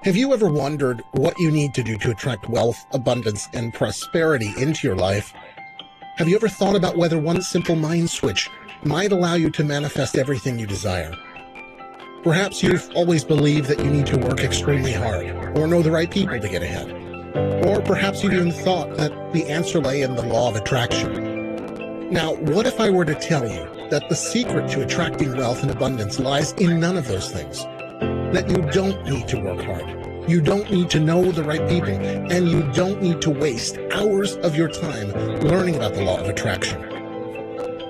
Have you ever wondered what you need to do to attract wealth, abundance, and prosperity into your life? Have you ever thought about whether one simple mind switch might allow you to manifest everything you desire? Perhaps you've always believed that you need to work extremely hard, or know the right people to get ahead. Or perhaps you've even thought that the answer lay in the law of attraction. Now, what if I were to tell you that the secret to attracting wealth and abundance lies in none of those things? That you don't need to work hard, you don't need to know the right people, and you don't need to waste hours of your time learning about the law of attraction.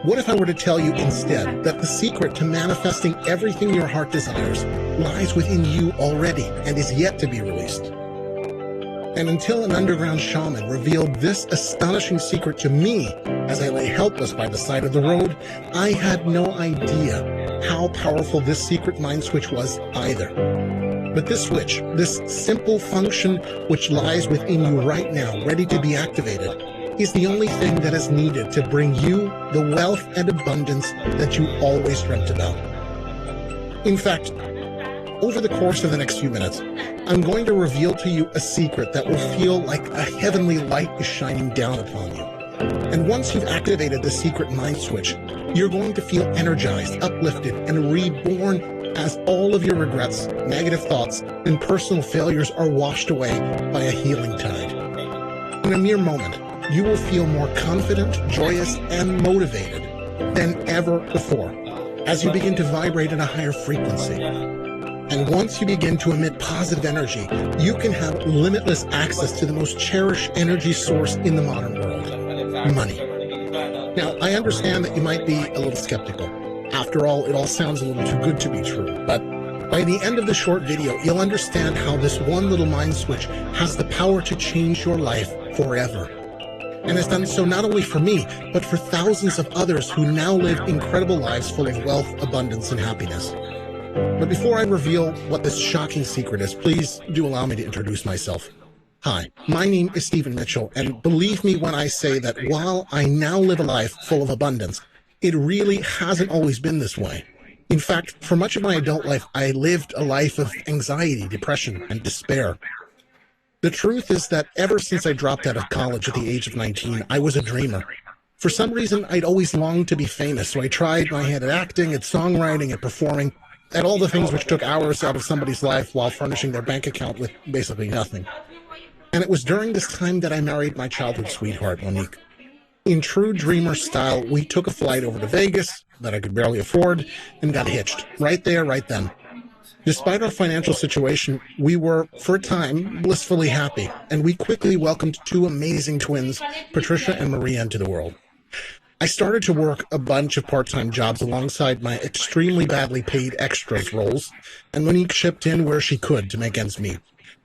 What if I were to tell you instead that the secret to manifesting everything your heart desires lies within you already and is yet to be released? And until an underground shaman revealed this astonishing secret to me as I lay helpless by the side of the road, I had no idea how powerful this secret mind switch was either. But this switch, this simple function which lies within you right now, ready to be activated, is the only thing that is needed to bring you the wealth and abundance that you always dreamt about. In fact, over the course of the next few minutes, I'm going to reveal to you a secret that will feel like a heavenly light is shining down upon you. And once you've activated the secret mind switch, you're going to feel energized, uplifted, and reborn as all of your regrets, negative thoughts, and personal failures are washed away by a healing tide. In a mere moment, you will feel more confident, joyous, and motivated than ever before as you begin to vibrate at a higher frequency. And once you begin to emit positive energy, you can have limitless access to the most cherished energy source in the modern world: money. Now, I understand that you might be a little skeptical. After all, it all sounds a little too good to be true. But by the end of the short video, you'll understand how this one little mind switch has the power to change your life forever. And has done so not only for me, but for thousands of others who now live incredible lives full of wealth, abundance, and happiness. But before I reveal what this shocking secret is, please do allow me to introduce myself. Hi, my name is Stephen Mitchell, and believe me when I say that while I now live a life full of abundance, it really hasn't always been this way. In fact, for much of my adult life, I lived a life of anxiety, depression, and despair. The truth is that ever since I dropped out of college at the age of 19, I was a dreamer. For some reason, I'd always longed to be famous, so I tried my hand at acting, at songwriting, at performing, at all the things which took hours out of somebody's life while furnishing their bank account with basically nothing. And it was during this time that I married my childhood sweetheart, Monique. In true dreamer style, we took a flight over to Vegas that I could barely afford and got hitched right there, right then. Despite our financial situation, we were, for a time, blissfully happy, and we quickly welcomed two amazing twins, Patricia and Maria, into the world. I started to work a bunch of part-time jobs alongside my extremely badly paid extras roles, and Monique chipped in where she could to make ends meet.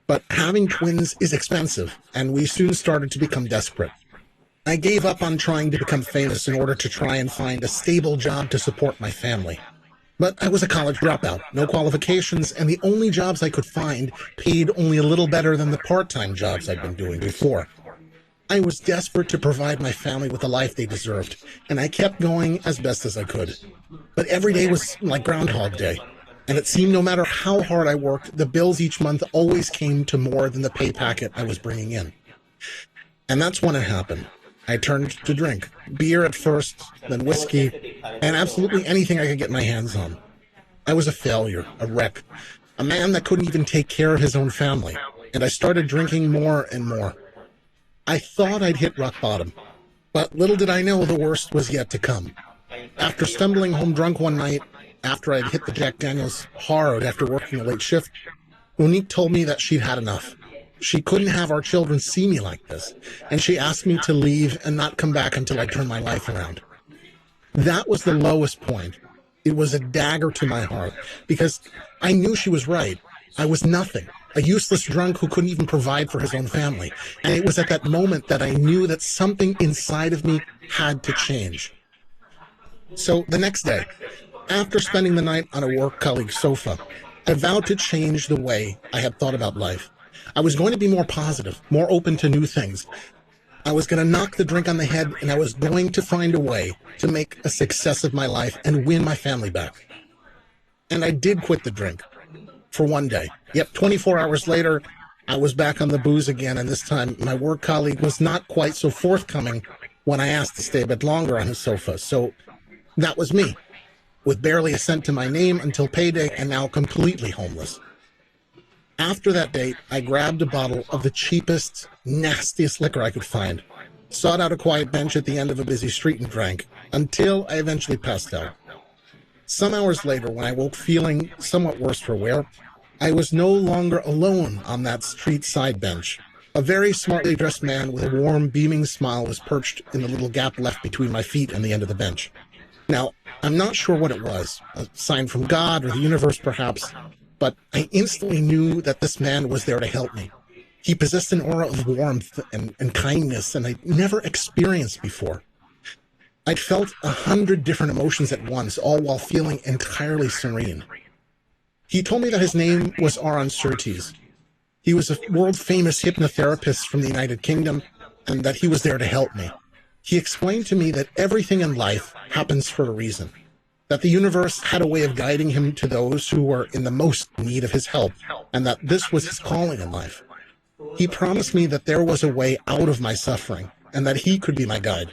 But having twins is expensive, and we soon started to become desperate. I gave up on trying to become famous in order to try and find a stable job to support my family. But I was a college dropout, no qualifications, and the only jobs I could find paid only a little better than the part-time jobs I'd been doing before. I was desperate to provide my family with the life they deserved, and I kept going as best as I could. But every day was like Groundhog Day, and it seemed no matter how hard I worked, the bills each month always came to more than the pay packet I was bringing in. And that's when it happened. I turned to drink. Beer at first, then whiskey, and absolutely anything I could get my hands on. I was a failure, a wreck, a man that couldn't even take care of his own family, and I started drinking more and more. I thought I'd hit rock bottom, but little did I know the worst was yet to come. After stumbling home drunk one night, after I'd hit the Jack Daniels hard after working a late shift, Monique told me that she'd had enough. She couldn't have our children see me like this, and she asked me to leave and not come back until I turned my life around. That was the lowest point. It was a dagger to my heart, because I knew she was right. I was nothing, a useless drunk who couldn't even provide for his own family. And it was at that moment that I knew that something inside of me had to change. So the next day, after spending the night on a work colleague's sofa, I vowed to change the way I had thought about life. I was going to be more positive, more open to new things. I was going to knock the drink on the head, and I was going to find a way to make a success of my life and win my family back. And I did quit the drink. for one day. Yep, 24 hours later, I was back on the booze again, and this time my work colleague was not quite so forthcoming when I asked to stay a bit longer on his sofa. So that was me, with barely a cent to my name until payday and now completely homeless. After that date, I grabbed a bottle of the cheapest, nastiest liquor I could find, sought out a quiet bench at the end of a busy street and drank, until I eventually passed out. Some hours later, when I woke feeling somewhat worse for wear, I was no longer alone on that street side bench. A very smartly dressed man with a warm, beaming smile was perched in the little gap left between my feet and the end of the bench. Now, I'm not sure what it was, a sign from God or the universe perhaps, but I instantly knew that this man was there to help me. He possessed an aura of warmth and kindness and I'd never experienced before. I'd felt 100 different emotions at once, all while feeling entirely serene. He told me that his name was Aaron Surtees. He was a world-famous hypnotherapist from the United Kingdom, and that he was there to help me. He explained to me that everything in life happens for a reason, that the universe had a way of guiding him to those who were in the most need of his help, and that this was his calling in life. He promised me that there was a way out of my suffering, and that he could be my guide.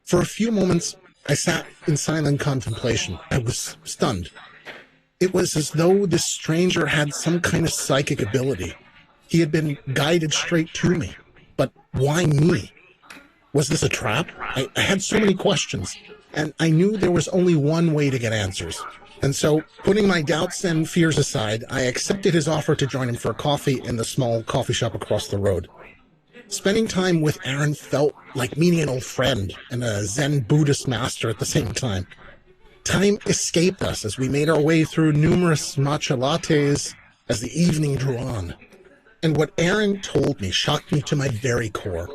For a few moments, I sat in silent contemplation. I was stunned. It was as though this stranger had some kind of psychic ability. He had been guided straight to me. But why me? Was this a trap? I had so many questions, and I knew there was only one way to get answers. And so, putting my doubts and fears aside, I accepted his offer to join him for a coffee in the small coffee shop across the road. Spending time with Aaron felt like meeting an old friend and a Zen Buddhist master at the same time. Time escaped us as we made our way through numerous matcha lattes as the evening drew on. And what Aaron told me shocked me to my very core.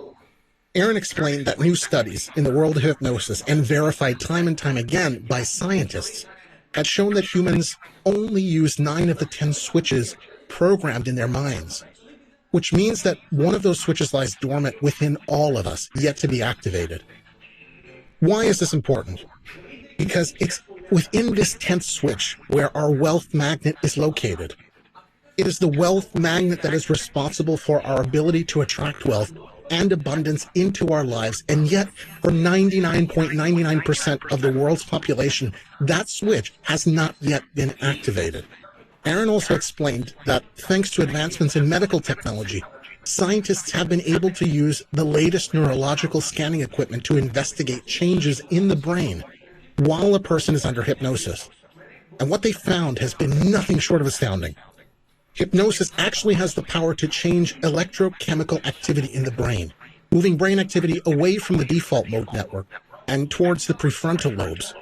Aaron explained that new studies in the world of hypnosis, and verified time and time again by scientists, had shown that humans only use 9 of the 10 switches programmed in their minds, which means that one of those switches lies dormant within all of us, yet to be activated. Why is this important? Because it's within this 10th switch where our wealth magnet is located. It is the wealth magnet that is responsible for our ability to attract wealth and abundance into our lives, and yet for 99.99% of the world's population, that switch has not yet been activated. Aaron also explained that thanks to advancements in medical technology, scientists have been able to use the latest neurological scanning equipment to investigate changes in the brain while a person is under hypnosis. And what they found has been nothing short of astounding. Hypnosis actually has the power to change electrochemical activity in the brain, moving brain activity away from the default mode network and towards the prefrontal lobes.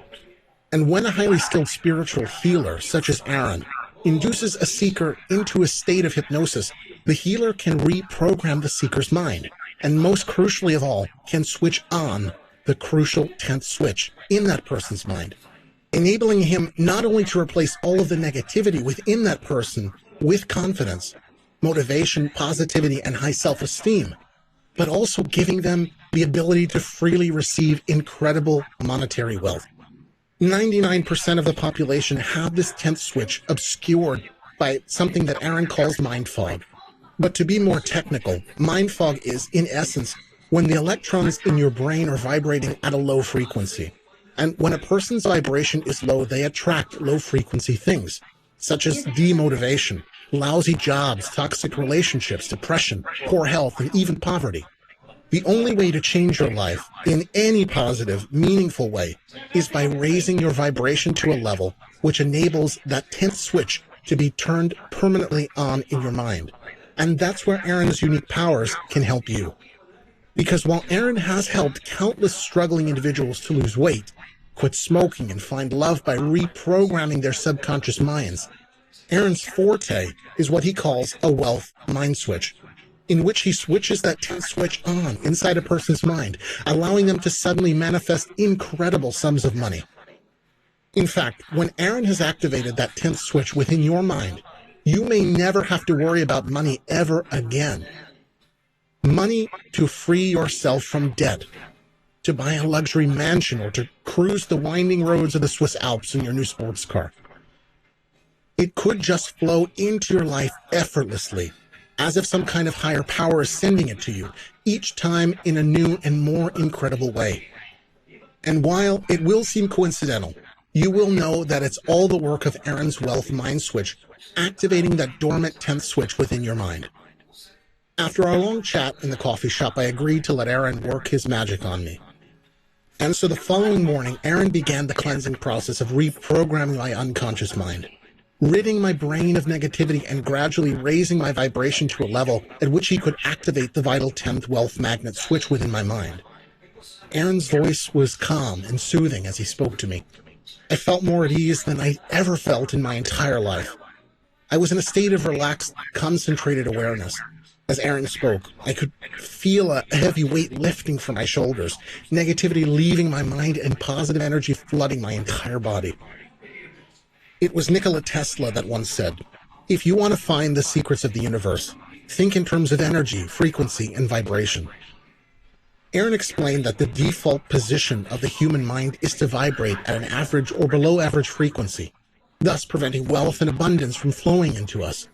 And when a highly skilled spiritual healer, such as Aaron, induces a seeker into a state of hypnosis, the healer can reprogram the seeker's mind, and most crucially of all, can switch on the crucial 10th switch in that person's mind, enabling him not only to replace all of the negativity within that person with confidence, motivation, positivity, and high self-esteem, but also giving them the ability to freely receive incredible monetary wealth. 99% of the population have this 10th switch obscured by something that Aaron calls mind fog. But to be more technical, mind fog is, in essence, when the electrons in your brain are vibrating at a low frequency. And when a person's vibration is low, they attract low-frequency things, such as demotivation, lousy jobs, toxic relationships, depression, poor health, and even poverty. The only way to change your life in any positive, meaningful way is by raising your vibration to a level which enables that 10th switch to be turned permanently on in your mind. And that's where Aaron's unique powers can help you. Because while Aaron has helped countless struggling individuals to lose weight, quit smoking, and find love by reprogramming their subconscious minds, Aaron's forte is what he calls a wealth mind switch, in which he switches that 10th switch on inside a person's mind, allowing them to suddenly manifest incredible sums of money. In fact, when Aaron has activated that 10th switch within your mind, you may never have to worry about money ever again. Money to free yourself from debt, to buy a luxury mansion, or to cruise the winding roads of the Swiss Alps in your new sports car. It could just flow into your life effortlessly, as if some kind of higher power is sending it to you, each time in a new and more incredible way. And while it will seem coincidental, you will know that it's all the work of Aaron's Wealth Mind Switch, activating that dormant 10th switch within your mind. After our long chat in the coffee shop, I agreed to let Aaron work his magic on me. And so the following morning, Aaron began the cleansing process of reprogramming my unconscious mind, ridding my brain of negativity and gradually raising my vibration to a level at which he could activate the vital 10th wealth magnet switch within my mind. Aaron's voice was calm and soothing as he spoke to me. I felt more at ease than I ever felt in my entire life. I was in a state of relaxed, concentrated awareness. As Aaron spoke, I could feel a heavy weight lifting from my shoulders, negativity leaving my mind, and positive energy flooding my entire body. It was Nikola Tesla that once said, "If you want to find the secrets of the universe, think in terms of energy, frequency, and vibration." Aaron explained that the default position of the human mind is to vibrate at an average or below average frequency, thus preventing wealth and abundance from flowing into us.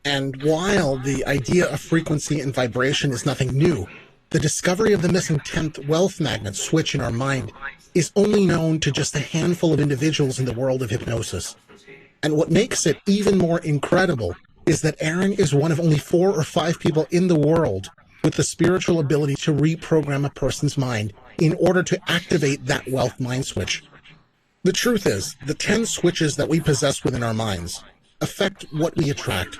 And while the idea of frequency and vibration is nothing new, the discovery of the missing 10th wealth magnet switch in our mind is only known to just a handful of individuals in the world of hypnosis. And what makes it even more incredible is that Aaron is one of only 4 or 5 people in the world with the spiritual ability to reprogram a person's mind in order to activate that wealth mind switch. The truth is, the 10 switches that we possess within our minds affect what we attract.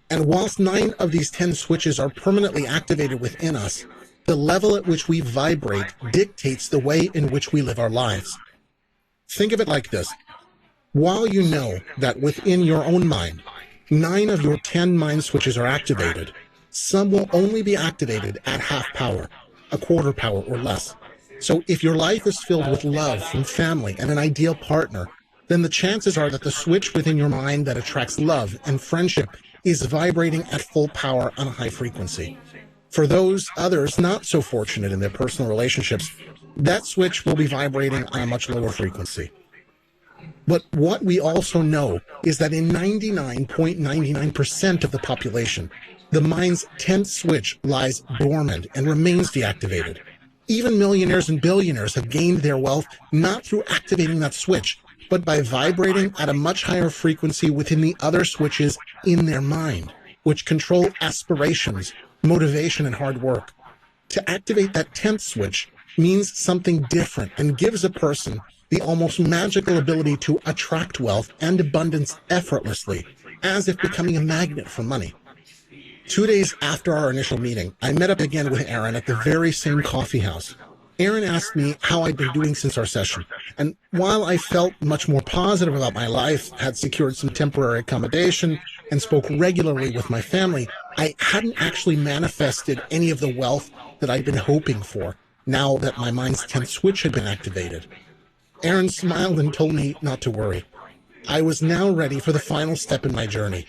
And whilst 9 of these 10 switches are permanently activated within us, the level at which we vibrate dictates the way in which we live our lives. Think of it like this. While you know that within your own mind, 9 of your 10 mind switches are activated, some will only be activated at half power, a quarter power or less. So if your life is filled with love from family and an ideal partner, then the chances are that the switch within your mind that attracts love and friendship is vibrating at full power on a high frequency. For those others not so fortunate in their personal relationships, that switch will be vibrating on a much lower frequency. But what we also know is that in 99.99% of the population, the mind's 10th switch lies dormant and remains deactivated. Even millionaires and billionaires have gained their wealth not through activating that switch, but by vibrating at a much higher frequency within the other switches in their mind, which control aspirations, motivation, and hard work. To activate that 10th switch means something different and gives a person the almost magical ability to attract wealth and abundance effortlessly, as if becoming a magnet for money. 2 days after our initial meeting, I met up again with Aaron at the very same coffee house. Aaron asked me how I'd been doing since our session, and while I felt much more positive about my life, had secured some temporary accommodation, and spoke regularly with my family, I hadn't actually manifested any of the wealth that I'd been hoping for, now that my mind's 10th switch had been activated. Aaron smiled and told me not to worry. I was now ready for the final step in my journey.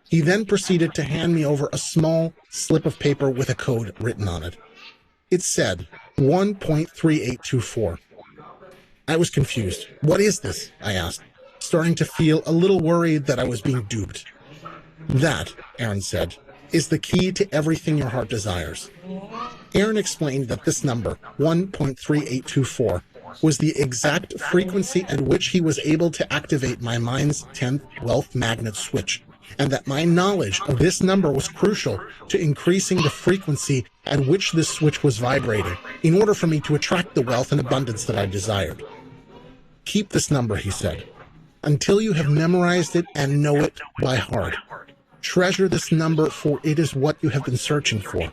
He then proceeded to hand me over a small slip of paper with a code written on it. It said 1.3824. I was confused. "What is this?" I asked, starting to feel a little worried that I was being duped. "That," Aaron said, "is the key to everything your heart desires." Aaron explained that this number, 1.3824, was the exact frequency at which he was able to activate my mind's 10th wealth magnet switch, and that my knowledge of this number was crucial to increasing the frequency at which this switch was vibrating in order for me to attract the wealth and abundance that I desired. "Keep this number," he said, "until you have memorized it and know it by heart. Treasure this number, for it is what you have been searching for."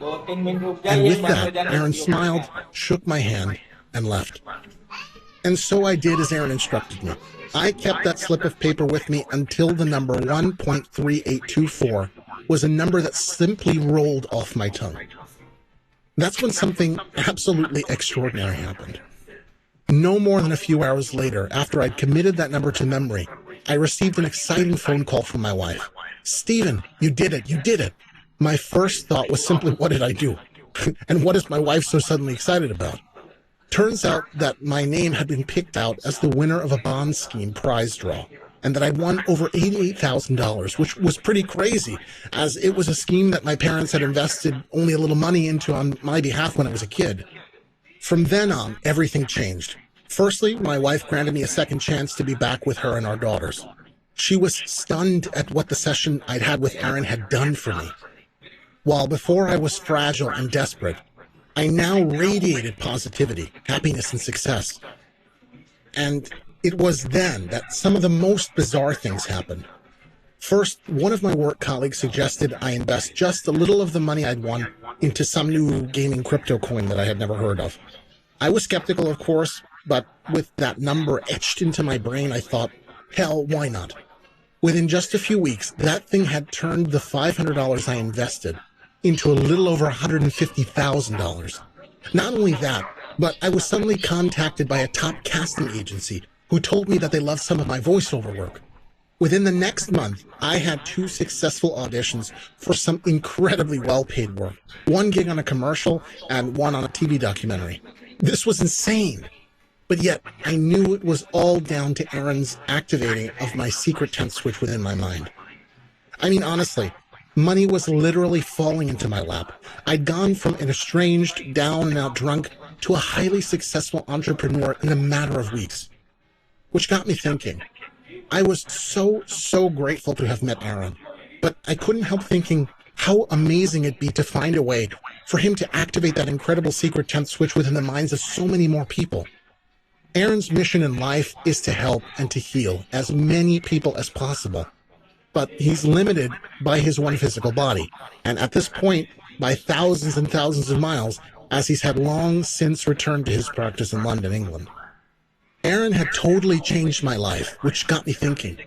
And with that, Aaron smiled, shook my hand, and left. And so I did as Aaron instructed me. I kept that slip of paper with me until the number 1.3824 was a number that simply rolled off my tongue. That's when something absolutely extraordinary happened. No more than a few hours later, after I'd committed that number to memory, I received an exciting phone call from my wife. "Stephen, you did it, you did it." My first thought was simply, what did I do? And what is my wife so suddenly excited about? Turns out that my name had been picked out as the winner of a bond scheme prize draw. and that I won over $88,000, which was pretty crazy, as it was a scheme that my parents had invested only a little money into on my behalf when I was a kid. From then on, everything changed. Firstly, my wife granted me a second chance to be back with her and our daughters. She was stunned at what the session I'd had with Aaron had done for me. While before I was fragile and desperate, I now radiated positivity, happiness, and success. And it was then that some of the most bizarre things happened. First, one of my work colleagues suggested I invest just a little of the money I'd won into some new gaming crypto coin that I had never heard of. I was skeptical, of course, but with that number etched into my brain, I thought, hell, why not? Within just a few weeks, that thing had turned the $500 I invested into a little over $150,000. Not only that, but I was suddenly contacted by a top casting agency who told me that they loved some of my voiceover work. Within the next month, I had 2 successful auditions for some incredibly well-paid work. 1 gig on a commercial and 1 on a TV documentary. This was insane. But yet, I knew it was all down to Aaron's activating of my secret tent switch within my mind. I mean, honestly, money was literally falling into my lap. I'd gone from an estranged, down and out drunk to a highly successful entrepreneur in a matter of weeks. Which got me thinking. I was so grateful to have met Aaron, but I couldn't help thinking how amazing it'd be to find a way for him to activate that incredible secret tent switch within the minds of so many more people. Aaron's mission in life is to help and to heal as many people as possible, but he's limited by his one physical body, and at this point, by thousands and thousands of miles, as he's had long since returned to his practice in London, England. Aaron had totally changed my life, which got me thinking.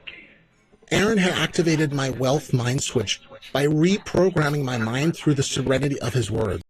Aaron had activated my wealth mind switch by reprogramming my mind through the serenity of his words.